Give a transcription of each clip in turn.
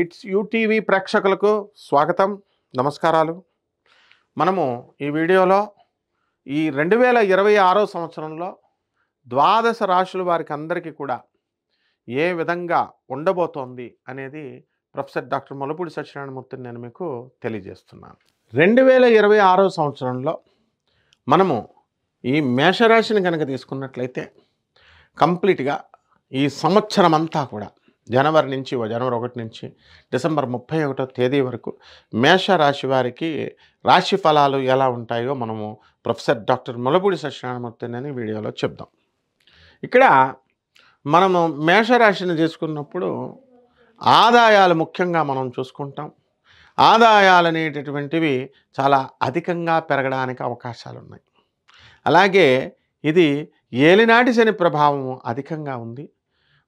It's UTV ప్రేక్షకులకు స్వాగతం, నమస్కారాలు. మనము ఈ వీడియోలో ఈ 2026 సంవత్సరంలో ద్వాదశ రాశుల వారికి అందరికీ కూడా ఏ విధంగా ఉండబోతోంది అనేది ప్రొఫెసర్ డాక్టర్ ముల్లపూడి సత్యనారాయణమూర్తిని నేను మీకు తెలియజేస్తున్నాను. 2026 సంవత్సరంలో మనము ఈ మేషరాశిని కనుక తీసుకున్నట్లయితే కంప్లీట్గా ఈ సంవత్సరం అంతా కూడా జనవరి 1 నుంచి డిసెంబర్ 31వ తేదీ వరకు మేషరాశి వారికి రాశి ఫలాలు ఎలా ఉంటాయో మనము ప్రొఫెసర్ డాక్టర్ ముల్లపూడి సత్యనారాయణమూర్తి అని వీడియోలో చెప్దాం. ఇక్కడ మనము మేషరాశిని తీసుకున్నప్పుడు ఆదాయాలు ముఖ్యంగా మనం చూసుకుంటాం. ఆదాయాలు అనేటటువంటివి చాలా అధికంగా పెరగడానికి అవకాశాలు ఉన్నాయి. అలాగే ఇది ఏలినాటి శని ప్రభావం అధికంగా ఉంది.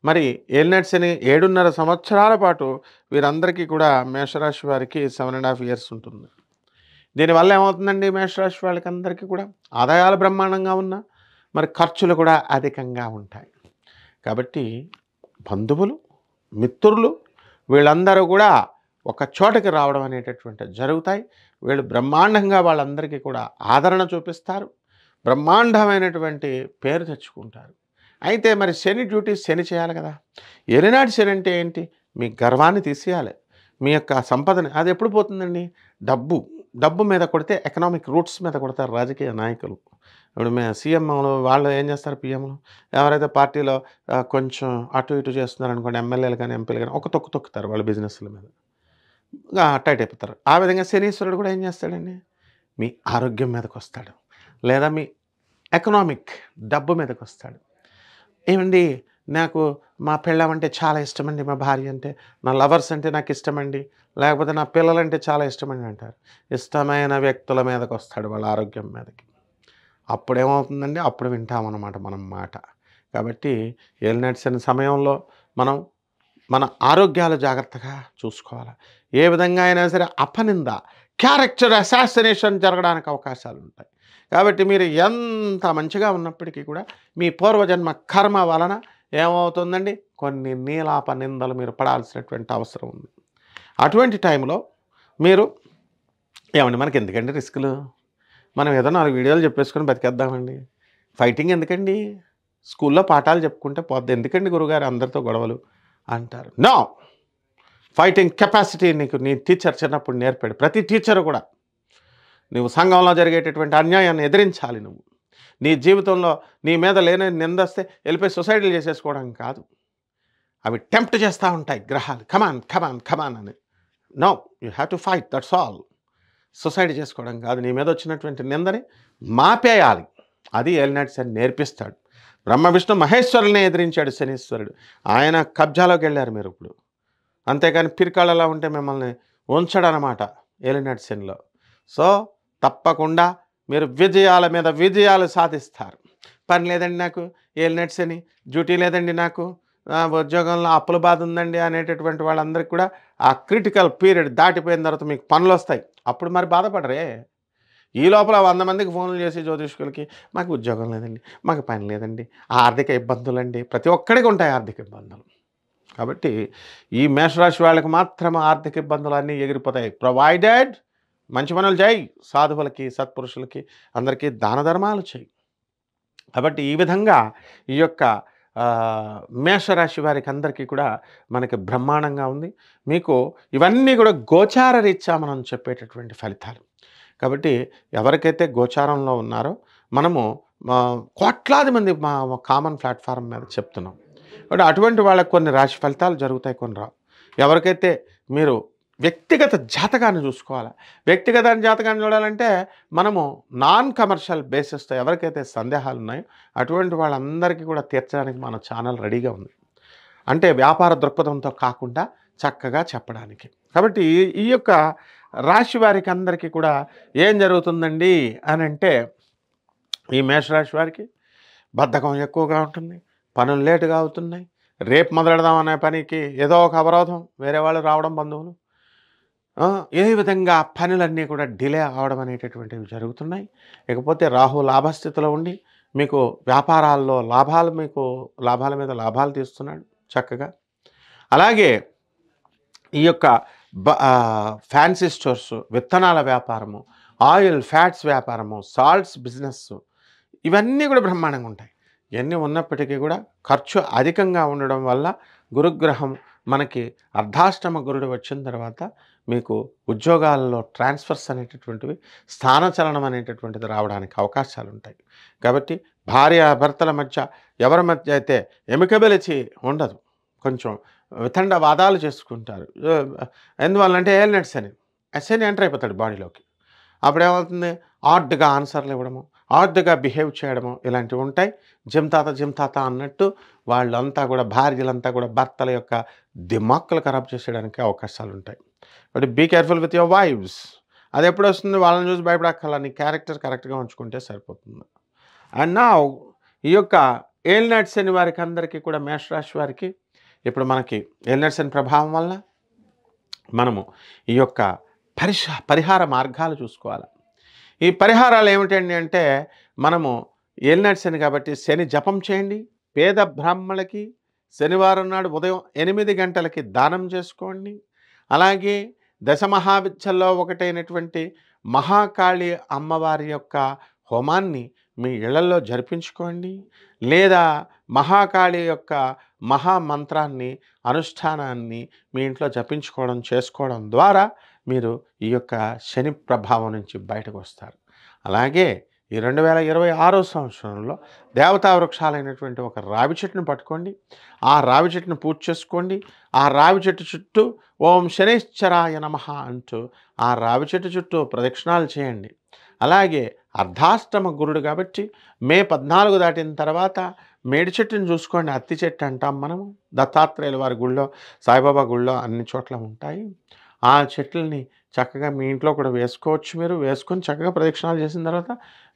మరి ఏలినాటి శని 7.5 సంవత్సరాల పాటు వీరందరికీ కూడా మేషరాశి వారికి 7.5 years ఉంటుంది. దీనివల్ల ఏమవుతుందండి, మేషరాశి వాళ్ళకి అందరికీ కూడా ఆదాయాలు బ్రహ్మాండంగా ఉన్నా మరి ఖర్చులు కూడా అధికంగా ఉంటాయి. కాబట్టి బంధువులు, మిత్రులు వీళ్ళందరూ కూడా ఒక చోటకి రావడం అనేటటువంటివి జరుగుతాయి. వీళ్ళు బ్రహ్మాండంగా వాళ్ళందరికీ కూడా ఆదరణ చూపిస్తారు, బ్రహ్మాండమైనటువంటి పేరు తెచ్చుకుంటారు. అయితే మరి శని డ్యూటీ శని చేయాలి కదా. ఏలినాటి శని అంటే ఏంటి, మీ గర్వాన్ని తీసేయాలి, మీ యొక్క సంపదని. అది ఎప్పుడు పోతుందండి, డబ్బు మీద కొడితే ఎకనామిక్ రూట్స్ మీద కొడతారు రాజకీయ నాయకులు. ఇప్పుడు సీఎంలు వాళ్ళు ఏం చేస్తారు, పిఎంలు ఎవరైతే పార్టీలో కొంచెం అటు ఇటు చేస్తున్నారు అనుకోండి, ఎమ్మెల్యేలు కానీ ఎంపీలు కానీ ఒక తొక్కుతారు వాళ్ళ బిజినెస్ల మీద, టైట్ అయిపోతారు. ఆ విధంగా శనీశ్వరుడు కూడా ఏం చేస్తాడండి, మీ ఆరోగ్యం మీదకి వస్తాడు, లేదా మీ ఎకనామిక్ డబ్బు మీదకి వస్తాడు. ఏమండి, నాకు మా పెళ్ళం అంటే చాలా ఇష్టమండి, మా భార్య అంటే, నా లవర్స్ అంటే నాకు ఇష్టమండి, లేకపోతే నా పిల్లలంటే చాలా ఇష్టమండి అంటారు. ఇష్టమైన వ్యక్తుల మీదకి వస్తాడు, వాళ్ళ ఆరోగ్యం మీదకి. అప్పుడేమవుతుందండి, అప్పుడు వింటామన్నమాట మనం మాట. కాబట్టి ఏలినాటి శని సమయంలో మనం మన ఆరోగ్యాలు జాగ్రత్తగా చూసుకోవాలి. ఏ విధంగా అయినా సరే అపనింద, క్యారెక్టర్ అసాసినేషన్ జరగడానికి అవకాశాలు ఉంటాయి. కాబట్టి మీరు ఎంత మంచిగా ఉన్నప్పటికీ కూడా మీ పూర్వజన్మ కర్మ వలన ఏమవుతుందండి, కొన్ని నీలాప నిందలు మీరు పడాల్సినటువంటి అవసరం ఉంది. అటువంటి టైంలో మీరు ఏమండి, మనకి ఎందుకండి రిస్కులు, మనం ఏదో 4 వీడియోలు చెప్పేసుకొని బతికేద్దామండి, ఫైటింగ్ ఎందుకండి, స్కూల్లో పాఠాలు చెప్పుకుంటే పోద్ది, ఎందుకండి గురుగారు అందరితో గొడవలు అంటారు. నో, ఫైటింగ్ కెపాసిటీ నీకు నీ టీచర్ చిన్నప్పుడు నేర్పాడు. ప్రతి టీచరు కూడా నువ్వు సంఘంలో జరిగేటటువంటి అన్యాయాన్ని ఎదిరించాలి. నువ్వు నీ జీవితంలో నీ మీద లేని నిందస్తే వెళ్ళిపోయి సొసైటీలు చేసేసుకోవడం కాదు, అవి టెంప్ట్ చేస్తూ ఉంటాయి గ్రహాలు, కమాన్ అని. No, you have to fight, that's all. Society చేసుకోవడం కాదు, నీ మీద వచ్చినటువంటి నిందని మాపేయాలి. అది ఏలినాటి శని నేర్పిస్తాడు. బ్రహ్మ విష్ణు మహేశ్వరుల్ని ఎదిరించాడు శనీశ్వరుడు, ఆయన కబ్జాలోకి వెళ్ళారు మీరు ఇప్పుడు. అంతేకాని పిరికాళ్ళలా ఉంటే మిమ్మల్ని ఉంచడనమాట ఏలినాటి శనిలో. సో తప్పకుండా మీరు విజయాల మీద విజయాలు సాధిస్తారు. పని లేదండి నాకు, ఏలినాటి శని డ్యూటీ లేదండి నాకు, ఉద్యోగంలో అప్పుల బాధ ఉందండి అనేటటువంటి వాళ్ళందరికీ కూడా ఆ క్రిటికల్ పీరియడ్ దాటిపోయిన తర్వాత మీకు పనులు వస్తాయి. అప్పుడు మరి బాధపడరే. ఈ లోపల 100 మందికి ఫోన్లు చేసి జ్యోతిష్కులకి, మాకు ఉద్యోగం లేదండి, మాకు పని లేదండి, ఆర్థిక ఇబ్బందులండి. ప్రతి ఒక్కడికి ఉంటాయి ఆర్థిక ఇబ్బందులు. కాబట్టి ఈ మేషరాశి వాళ్ళకి మాత్రం ఆర్థిక ఇబ్బందులు అన్నీ ఎగిరిపోతాయి. ప్రొవైడెడ్ మంచి పనులు చేయి, సాధువులకి సత్పురుషులకి అందరికీ దాన ధర్మాలు చేయి. కాబట్టి ఈ విధంగా ఈ యొక్క మేషరాశి వారికి అందరికీ కూడా మనకి బ్రహ్మాండంగా ఉంది. మీకు ఇవన్నీ కూడా గోచార రీత్యా మనం చెప్పేటటువంటి ఫలితాలు. కాబట్టి ఎవరికైతే గోచారంలో ఉన్నారో మనము కోట్లాది మంది మా కామన్ ప్లాట్ఫామ్ మీద చెప్తున్నాం. కాబట్టి అటువంటి వాళ్ళకి కొన్ని రాశి ఫలితాలు జరుగుతాయి, కొన్ని రావు. ఎవరికైతే మీరు వ్యక్తిగత జాతకాన్ని చూసుకోవాలి. వ్యక్తిగత జాతకాన్ని చూడాలంటే మనము నాన్ కమర్షియల్ బేసిస్తో ఎవరికైతే సందేహాలు ఉన్నాయో అటువంటి వాళ్ళందరికీ కూడా తీర్చడానికి మన ఛానల్ రెడీగా ఉంది. అంటే వ్యాపార దృక్పథంతో కాకుండా చక్కగా చెప్పడానికి. కాబట్టి ఈ యొక్క రాశి వారికి అందరికీ కూడా ఏం జరుగుతుందండి అని అంటే, ఈ మేషరాశి వారికి బద్ధకం ఎక్కువగా ఉంటుంది, పనులు లేటుగా అవుతున్నాయి, రేపు మొదలెడదామనే పనికి ఏదో ఒక అవరోధం, వేరే వాళ్ళు రావడం, బంధువులు, ఏ విధంగా పనులన్నీ కూడా డిలే అవడం అనేటటువంటివి జరుగుతున్నాయి. ఇకపోతే రాహు లాభస్థితిలో ఉండి మీకు వ్యాపారాల్లో లాభాల మీద లాభాలు తీస్తున్నాడు చక్కగా. అలాగే ఈ యొక్క ఫ్యాన్సీ స్టోర్స్, విత్తనాల వ్యాపారము, ఆయిల్, ఫ్యాట్స్ వ్యాపారము, సాల్ట్స్ బిజినెస్, ఇవన్నీ కూడా బ్రహ్మాండంగా ఉంటాయి. ఇవన్నీ ఉన్నప్పటికీ కూడా ఖర్చు అధికంగా ఉండడం వల్ల గురుగ్రహం మనకి అర్ధాష్టమ గురుడు వచ్చిన తర్వాత మీకు ఉద్యోగాలలో ట్రాన్స్ఫర్స్ అనేటటువంటివి, స్థానచలనం అనేటటువంటిది రావడానికి అవకాశాలు ఉంటాయి. కాబట్టి భార్యాభర్తల మధ్య ఎవరి మధ్య అయితే ఎమికబిలిటీ ఉండదు, కొంచెం వితండ వాదాలు చేసుకుంటారు. ఎందువల్లంటే ఏలినట్స్ అని శని ఎంటర్ అయిపోతాడు బాడీలోకి. అప్పుడేమవుతుంది, ఆడ్గా ఆన్సర్లు ఇవ్వడము, ఆడ్గా బిహేవ్ చేయడము ఇలాంటివి ఉంటాయి. జిమ్ తాత అన్నట్టు వాళ్ళంతా కూడా, భార్యలంతా కూడా భర్తల యొక్క దిమాక్కులు ఖరాబ్ చేసేయడానికి అవకాశాలు ఉంటాయి. But be careful with your wives. అది ఎప్పుడు వస్తుంది, వాళ్ళని చూసి భయపడక్కల, నీ క్యారెక్టర్ కరెక్ట్గా ఉంచుకుంటే సరిపోతుంది. అండ్ నా ఈ యొక్క ఏలినాటి శని వారికి అందరికీ కూడా, మేషరాశి వారికి ఇప్పుడు మనకి ఏలినాటి శని ప్రభావం వల్ల మనము ఈ యొక్క పరిహార మార్గాలు చూసుకోవాలి. ఈ పరిహారాలు ఏమిటండి అంటే, మనము ఏలినాటి శని కాబట్టి శని జపం చేయండి. పేద బ్రాహ్మణులకి శనివారం నాడు ఉదయం 8 గంటలకి దానం చేసుకోండి. అలాగే దశమహావిద్యల్లో ఒకటైనటువంటి మహాకాళి అమ్మవారి యొక్క హోమాన్ని మీ ఇళ్లలో జరిపించుకోండి. లేదా మహాకాళి యొక్క మహామంత్రాన్ని, అనుష్ఠానాన్ని మీ ఇంట్లో చేసుకోవడం ద్వారా మీరు ఈ యొక్క శని ప్రభావం నుంచి బయటకు వస్తారు. అలాగే ఈ 2026 సంవత్సరంలో దేవతా వృక్షాలైనటువంటి ఒక రావి చెట్టును పట్టుకోండి. ఆ రావి చెట్టును పూజ చేసుకోండి. ఆ రావి చెట్టు చుట్టూ ఓం శనైశ్చరాయ నమః అంటూ ఆ రావి చెట్టు చుట్టూ ప్రదక్షిణాలు చేయండి. అలాగే అర్ధాష్టమ గురుడు కాబట్టి మే 14 దాటిన తర్వాత మేడి చెట్టును చూసుకోండి. అత్తి చెట్టు అంటాం మనము. దత్తాత్రేయుల వారి గుళ్ళో, సాయిబాబా గుళ్ళో అన్ని చోట్ల ఉంటాయి. ఆ చెట్లని చక్కగా మీ ఇంట్లో కూడా వేసుకోవచ్చు. మీరు వేసుకొని చక్కగా ప్రదక్షిణాలు చేసిన తర్వాత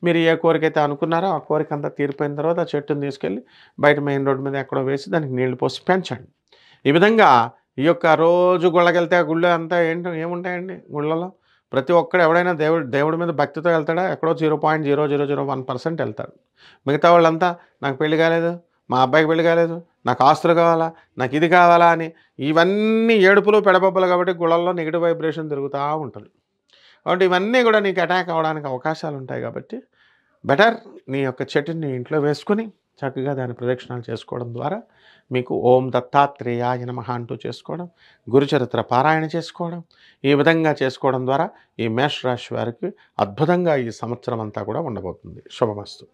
మీరు ఏ కోరికైతే అనుకున్నారో ఆ కోరిక అంతా తీరిపోయిన తర్వాత ఆ చెట్టుని తీసుకెళ్ళి బయట మెయిన్ రోడ్డు మీద ఎక్కడో వేసి దానికి నీళ్లు పోసి పెంచండి. ఈ విధంగా ఈ యొక్క రోజు గుళ్ళకెళ్తే ఆ గుళ్ళో అంతా ఏముంటాయండి గుళ్ళలో? ప్రతి ఒక్కడు ఎవడైనా దేవుడి మీద భక్తితో వెళ్తాడా? ఎక్కడో 0.0001% వెళ్తాడు. మిగతా వాళ్ళంతా నాకు పెళ్లి కాలేదు, మా అబ్బాయికి పెళ్లి కాలేదు, నాకు ఆస్తులు కావాలా, నాకు ఇది కావాలా అని ఇవన్నీ ఏడుపులు పెడబొబ్బలు కాబట్టి గుళ్ళల్లో నెగిటివ్ వైబ్రేషన్ తిరుగుతూ ఉంటుంది. కాబట్టి ఇవన్నీ కూడా నీకు అటాక్ అవ్వడానికి అవకాశాలు ఉంటాయి. కాబట్టి బెటర్ నీ యొక్క చెట్టుని ఇంట్లో వేసుకొని చక్కగా దాని ప్రదక్షిణాలు చేసుకోవడం ద్వారా మీకు ఓం దత్తాత్రేయాయ నమః అంటూ చేసుకోవడం, గురుచరిత్ర పారాయణ చేసుకోవడం, ఈ విధంగా చేసుకోవడం ద్వారా ఈ మేషరాశి వారికి అద్భుతంగా ఈ సంవత్సరం అంతా కూడా ఉండబోతుంది. శుభమస్తు.